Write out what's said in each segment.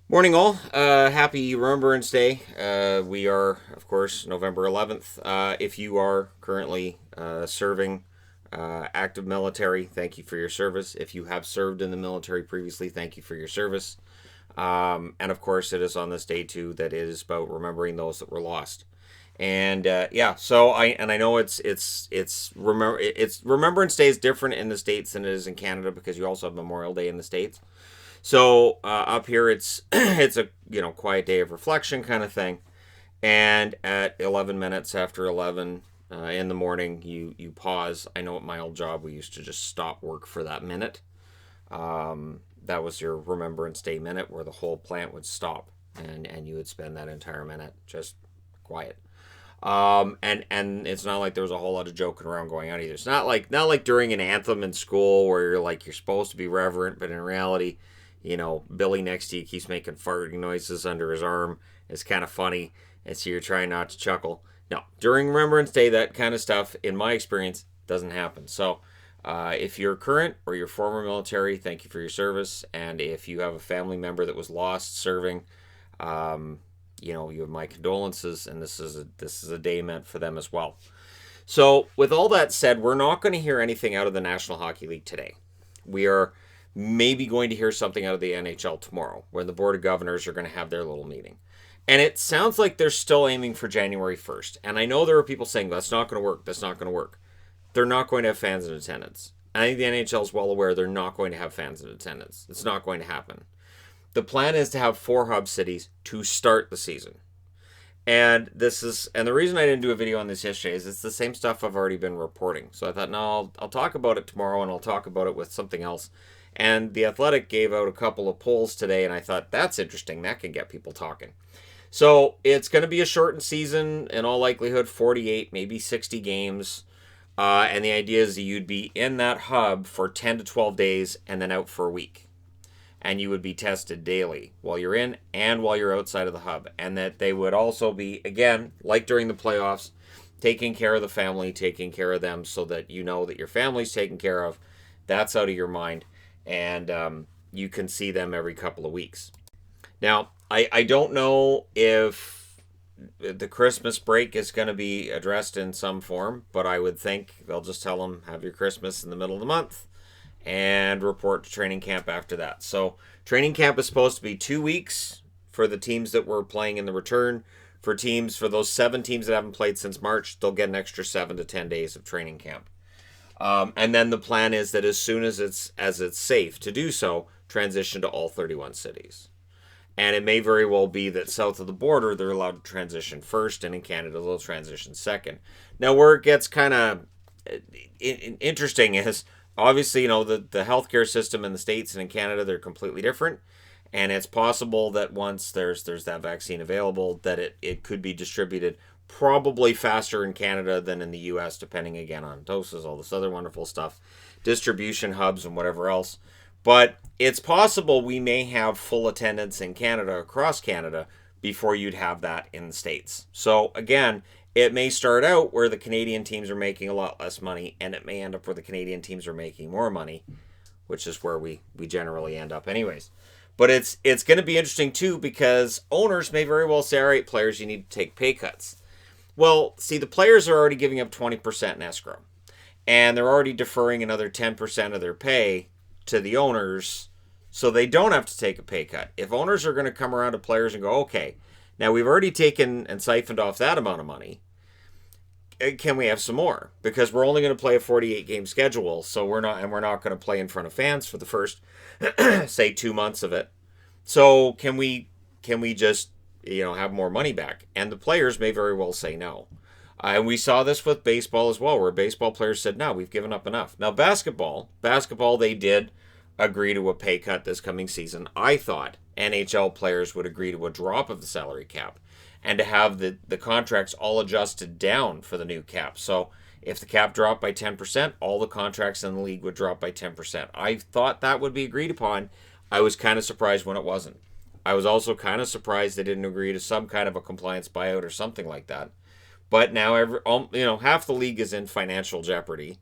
Morning, all. Happy Remembrance Day. We are, of course, November 11th. If you are currently serving active military, thank you for your service. If you have served in the military previously, thank you for your service. And of course, it is on this day too that it is about remembering those that were lost. And yeah, so I know it's Remembrance Day is different in the States than it is in Canada because you also have Memorial Day in the States. So up here, it's it's a quiet day of reflection kind of thing. And at 11 minutes after 11 in the morning, you pause. I know at my old job we used to just stop work for that minute. That was your Remembrance Day minute, where the whole plant would stop, and you would spend that entire minute just quiet. And it's not like there was a whole lot of joking around going on either. It's not like during an anthem in school where you're supposed to be reverent, but in reality, Billy next to you keeps making farting noises under his arm. It's kind of funny, and so you're trying not to chuckle. No, during Remembrance Day, that kind of stuff, in my experience, doesn't happen. So, if you're current or you're former military, thank you for your service. And if you have a family member that was lost serving, you have my condolences, and this is a day meant for them as well. So, with all that said, we're not going to hear anything out of the National Hockey League today. We are maybe going to hear something out of the NHL tomorrow, where the Board of Governors are going to have their little meeting. And it sounds like they're still aiming for January 1st. And I know there are people saying that's not going to work. That's not going to work. They're not going to have fans in attendance. I think the NHL is well aware they're not going to have fans in attendance. It's not going to happen. The plan is to have 4 hub cities to start the season. And the reason I didn't do a video on this yesterday is it's the same stuff I've already been reporting. So I thought, no, I'll talk about it tomorrow, and I'll talk about it with something else. And The Athletic gave out a couple of polls today, and I thought, that's interesting. That can get people talking. So it's going to be a shortened season, in all likelihood, 48, maybe 60 games. And the idea is that you'd be in that hub for 10 to 12 days and then out for a week. And you would be tested daily while you're in and while you're outside of the hub. And that they would also be, again, like during the playoffs, taking care of the family, taking care of them so that you know that your family's taken care of. That's out of your mind. And you can see them every couple of weeks. Now, I don't know if the Christmas break is going to be addressed in some form, but I would think they'll just tell them, have your Christmas in the middle of the month and report to training camp after that. So training camp is supposed to be 2 weeks for the teams that were playing in the return. For those 7 teams that haven't played since March, they'll get an extra 7 to 10 days of training camp. And then the plan is that as soon as it's safe to do so, transition to all 31 cities. And it may very well be that south of the border, they're allowed to transition first, and in Canada, they'll transition second. Now, where it gets kind of interesting is, obviously, the healthcare system in the States and in Canada, they're completely different. And it's possible that once there's that vaccine available, that it could be distributed probably faster in Canada than in the US, depending again on doses, all this other wonderful stuff, distribution hubs and whatever else. But it's possible we may have full attendance in Canada, across Canada, before you'd have that in the States. So again, it may start out where the Canadian teams are making a lot less money, and it may end up where the Canadian teams are making more money, which is where we generally end up anyways. But it's going to be interesting too, because owners may very well say, all right, players, you need to take pay cuts. Well, see, the players are already giving up 20% in escrow, and they're already deferring another 10% of their pay to the owners, so they don't have to take a pay cut. If owners are going to come around to players and go, okay, now we've already taken and siphoned off that amount of money, can we have some more? Because we're only going to play a 48-game schedule, so we're not going to play in front of fans for the first, say, 2 months of it. So can we just have more money back? And the players may very well say no. And we saw this with baseball as well, where baseball players said, no, we've given up enough. Now, basketball, they did agree to a pay cut this coming season. I thought NHL players would agree to a drop of the salary cap and to have the contracts all adjusted down for the new cap. So if the cap dropped by 10%, all the contracts in the league would drop by 10%. I thought that would be agreed upon. I was kind of surprised when it wasn't. I was also kind of surprised they didn't agree to some kind of a compliance buyout or something like that. But now, half the league is in financial jeopardy.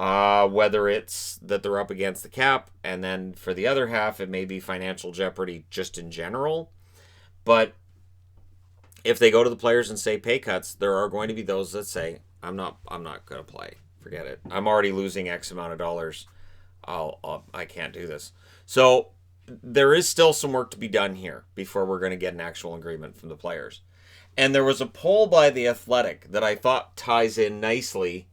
Whether it's that they're up against the cap, and then for the other half, it may be financial jeopardy just in general. But if they go to the players and say pay cuts, there are going to be those that say, I'm not going to play. Forget it. I'm already losing X amount of dollars. I can't do this. So there is still some work to be done here before we're going to get an actual agreement from the players. And there was a poll by The Athletic that I thought ties in nicely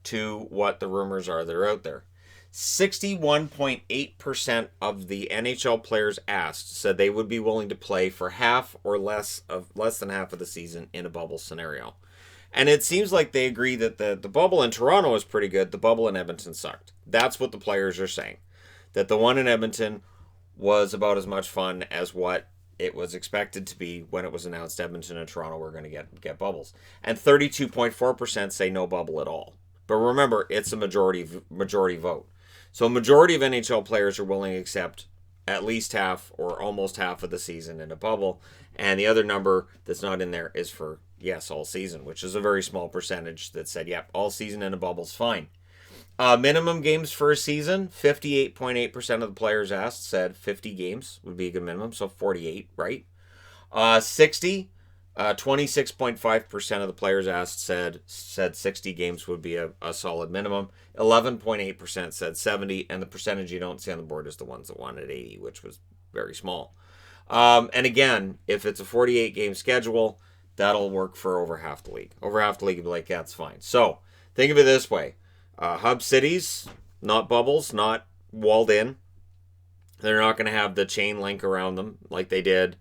to what the rumors are that are out there. 61.8% of the NHL players asked said they would be willing to play for half or less than half of the season in a bubble scenario. And it seems like they agree that the bubble in Toronto was pretty good. The bubble in Edmonton sucked. That's what the players are saying. That the one in Edmonton was about as much fun as what it was expected to be when it was announced Edmonton and Toronto were going to get bubbles. And 32.4% say no bubble at all. But remember, it's a majority vote. So a majority of NHL players are willing to accept at least half or almost half of the season in a bubble. And the other number that's not in there is for, yes, all season, which is a very small percentage that said, yep, all season in a bubble's fine. Minimum games for a season, 58.8% of the players asked said 50 games would be a good minimum, so 48, right? 26.5% of the players asked said 60 games would be a solid minimum. 11.8% said 70, and the percentage you don't see on the board is the ones that wanted 80, which was very small. And again, if it's a 48-game schedule, that'll work for over half the league. Over half the league would be like, yeah, that's fine. So think of it this way. Hub cities, not bubbles, not walled in. They're not going to have the chain link around them like they did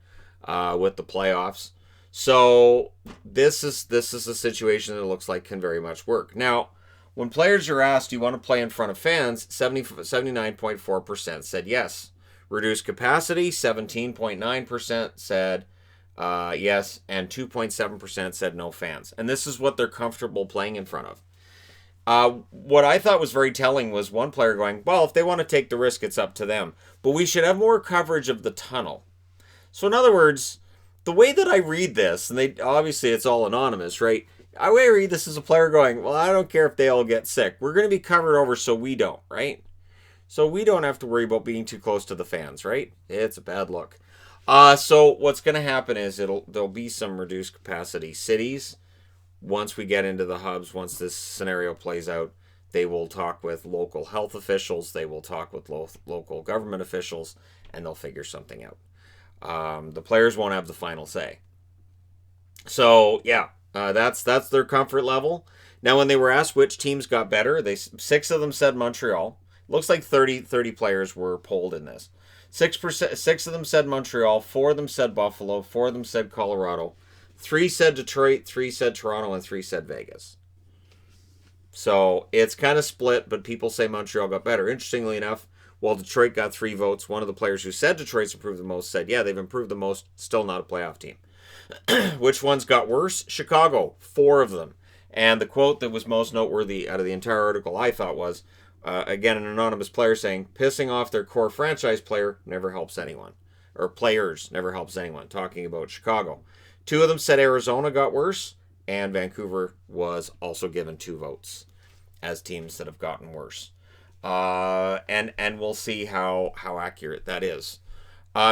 with the playoffs. So this is a situation that looks like can very much work. Now, when players are asked, do you want to play in front of fans, 79.4% said yes. Reduced capacity, 17.9% said yes, and 2.7% said no fans. And this is what they're comfortable playing in front of. What I thought was very telling was one player going, well, if they want to take the risk, it's up to them. But we should have more coverage of the tunnel. So in other words, the way that I read this, and obviously it's all anonymous, right? The way I read this is a player going, well, I don't care if they all get sick. We're going to be covered over so we don't, right? So we don't have to worry about being too close to the fans, right? It's a bad look. So what's going to happen is there'll be some reduced capacity cities. Once we get into the hubs, once this scenario plays out, they will talk with local health officials, they will talk with local government officials, and they'll figure something out. The players won't have the final say. So, yeah, that's their comfort level. Now, when they were asked which teams got better, 6 of them said Montreal. Looks like 30 players were polled in this. 6 of them said Montreal, 4 of them said Buffalo, 4 of them said Colorado. 3 said Detroit, 3 said Toronto, and 3 said Vegas. So it's kind of split, but people say Montreal got better. Interestingly enough, while Detroit got 3 votes, one of the players who said Detroit's improved the most said, yeah, they've improved the most, still not a playoff team. Which ones got worse? Chicago, 4 of them. And the quote that was most noteworthy out of the entire article, I thought, was, again, an anonymous player saying, pissing off their core franchise player never helps anyone. Or players never helps anyone, talking about Chicago. 2 of them said Arizona got worse, and Vancouver was also given 2 votes as teams that have gotten worse. And we'll see how accurate that is.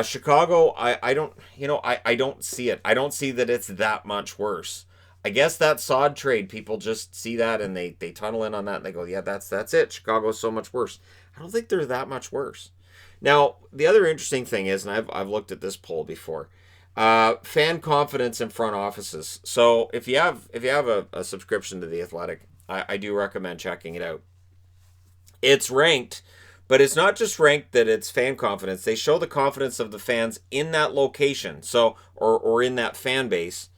Chicago, I don't see it. I don't see that it's that much worse. I guess that sod trade, people just see that and they tunnel in on that and they go, yeah, that's it. Chicago's so much worse. I don't think they're that much worse. Now, the other interesting thing is, and I've looked at this poll before, fan confidence in front offices. So if you have a subscription to The Athletic, I do recommend checking it out. It's ranked, but it's not just ranked that it's fan confidence. They show the confidence of the fans in that location, so or in that fan base,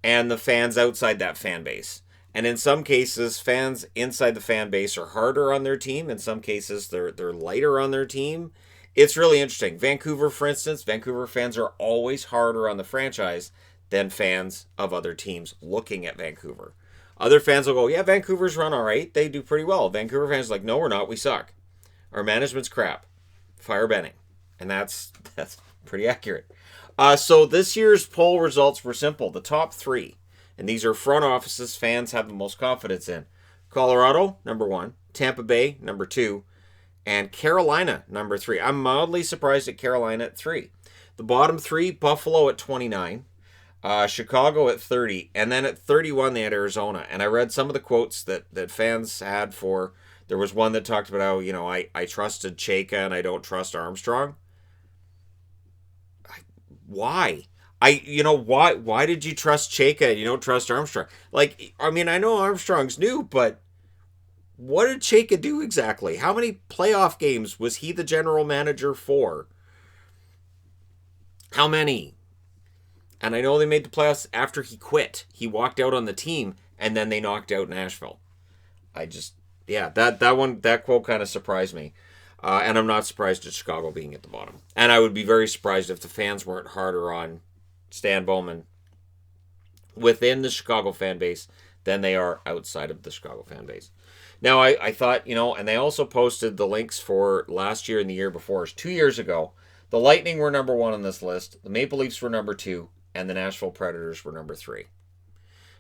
and the fans outside that fan base. And in some cases, fans inside the fan base are harder on their team. In some cases, they're lighter on their team. It's really interesting. Vancouver, for instance, Vancouver fans are always harder on the franchise than fans of other teams looking at Vancouver. Other fans will go, yeah, Vancouver's run all right. They do pretty well. Vancouver fans are like, no, we're not. We suck. Our management's crap. Fire Benning. And that's pretty accurate. So this year's poll results were simple. The top 3, and these are front offices fans have the most confidence in. Colorado, number 1. Tampa Bay, number 2, and Carolina, number 3. I'm mildly surprised at Carolina at 3. The bottom 3, Buffalo at 29, Chicago at 30, and then at 31 they had Arizona. And I read some of the quotes that fans had for, there was one that talked about how, I trusted Chayka and I don't trust Armstrong. Why? Why did you trust Chayka and you don't trust Armstrong? I know Armstrong's new, but what did Chayka do exactly? How many playoff games was he the general manager for? How many? And I know they made the playoffs after he quit. He walked out on the team, and then they knocked out Nashville. That quote kind of surprised me. And I'm not surprised at Chicago being at the bottom. And I would be very surprised if the fans weren't harder on Stan Bowman within the Chicago fan base than they are outside of the Chicago fan base. Now, I thought, and they also posted the links for last year and the year before. 2 years ago, the Lightning were number 1 on this list, the Maple Leafs were number 2, and the Nashville Predators were number 3.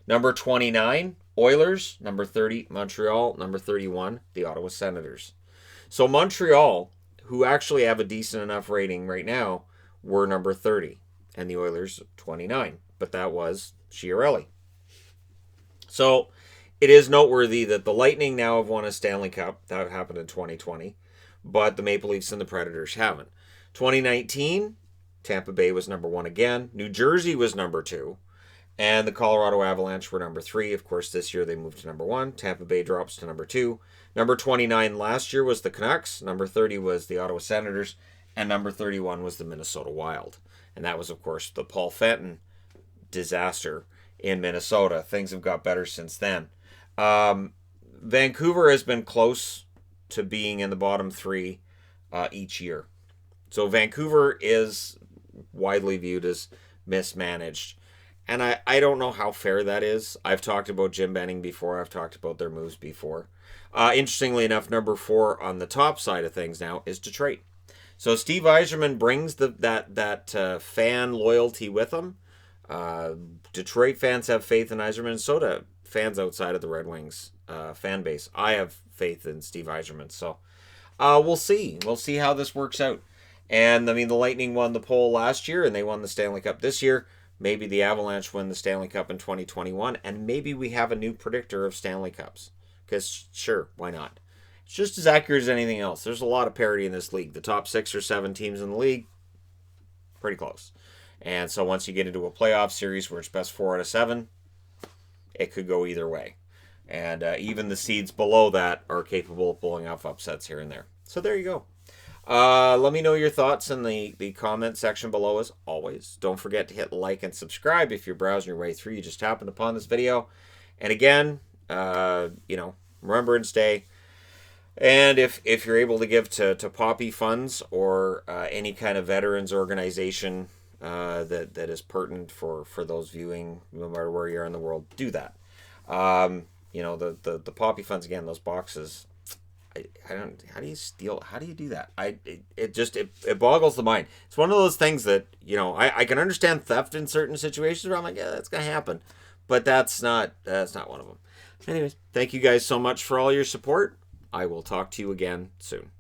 Number 29, Oilers. Number 30, Montreal. Number 31, the Ottawa Senators. So Montreal, who actually have a decent enough rating right now, were number 30, and the Oilers 29. But that was Chiarelli. So it is noteworthy that the Lightning now have won a Stanley Cup. That happened in 2020. But the Maple Leafs and the Predators haven't. 2019, Tampa Bay was number 1 again. New Jersey was number 2. And the Colorado Avalanche were number 3. Of course, this year they moved to number 1. Tampa Bay drops to number 2. Number 29 last year was the Canucks. Number 30 was the Ottawa Senators. And number 31 was the Minnesota Wild. And that was, of course, the Paul Fenton disaster in Minnesota. Things have got better since then. Vancouver has been close to being in the bottom 3 each year. So Vancouver is widely viewed as mismanaged. And I don't know how fair that is. I've talked about Jim Benning before. I've talked about their moves before. Interestingly enough, number 4 on the top side of things now is Detroit. So Steve Yzerman brings that fan loyalty with him. Detroit fans have faith in Yzerman, and so do fans outside of the Red Wings fan base. I have faith in Steve Yzerman. So we'll see. We'll see how this works out. And, the Lightning won the poll last year, and they won the Stanley Cup this year. Maybe the Avalanche win the Stanley Cup in 2021, and maybe we have a new predictor of Stanley Cups. Because, sure, why not? It's just as accurate as anything else. There's a lot of parity in this league. The top 6 or 7 teams in the league, pretty close. And so once you get into a playoff series where it's best 4 out of 7, it could go either way. And even the seeds below that are capable of pulling off upsets here and there. So there you go. Let me know your thoughts in the comment section below as always. Don't forget to hit like and subscribe if you're browsing your way through. You just happened upon this video. And again, Remembrance Day. And if you're able to give to Poppy Funds or any kind of veterans organization that is pertinent for those viewing, no matter where you are in the world, do that. The Poppy Funds, again, those boxes, I don't, how do you do that? It boggles the mind. It's one of those things that, I can understand theft in certain situations where I'm like, yeah, that's going to happen. But that's not one of them. Anyways, thank you guys so much for all your support. I will talk to you again soon.